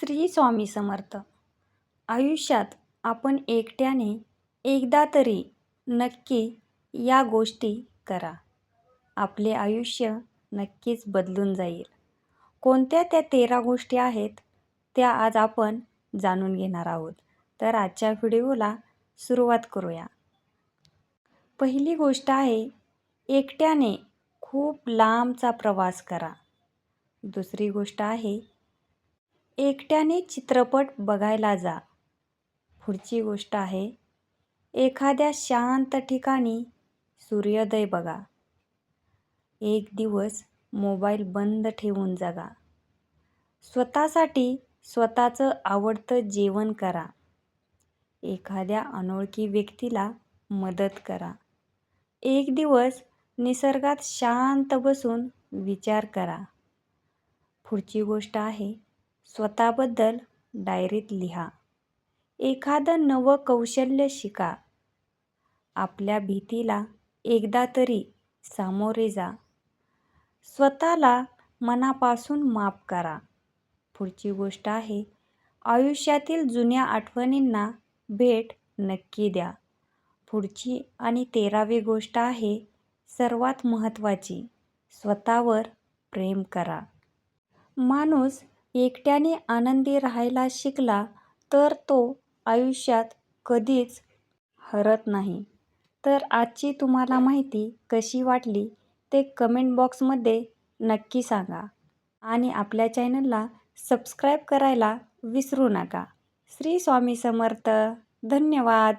श्री स्वामी समर्थ. आयुष्यात आपण एकट्याने एकदा तरी नक्की या गोष्टी करा. आपले आयुष्य नक्कीच बदलून जाईल. कोणत्या त्या 13 गोष्टी आहेत त्या आज आपण जाणून घेणार आहोत. तर आजच्या व्हिडिओला सुरुवात करूया. पहिली गोष्ट आहे, एकट्याने खूप लांबचा प्रवास करा. दुसरी गोष्ट आहे, एकट्याने चित्रपट बघायला जा. पुढची गोष्ट आहे, एखाद्या शांत ठिकाणी सूर्योदय बघा. एक दिवस मोबाईल बंद ठेवून जगा. स्वतःसाठी स्वतःचं आवडतं जेवण करा. एखाद्या अनोळखी व्यक्तीला मदत करा. एक दिवस निसर्गात शांत बसून विचार करा. पुढची गोष्ट आहे, स्वतःबद्दल डायरीत लिहा. एखादं नवं कौशल्य शिका. आपल्या भीतीला एकदा तरी सामोरे जा. स्वतःला मनापासून माफ करा. पुढची गोष्ट आहे, आयुष्यातील जुन्या आठवणींना भेट नक्की द्या. पुढची आणि 13वी गोष्ट आहे, सर्वात महत्त्वाची, स्वतःवर प्रेम करा. माणूस एकट्याने आनंदी राहायला शिकला तर तो आयुष्यात कधीच हरत नाही. तर आजची तुम्हाला माहिती कशी वाटली ते कमेंट बॉक्समध्ये नक्की सांगा आणि आपल्या चॅनलला सबस्क्राईब करायला विसरू नका. श्री स्वामी समर्थ. धन्यवाद.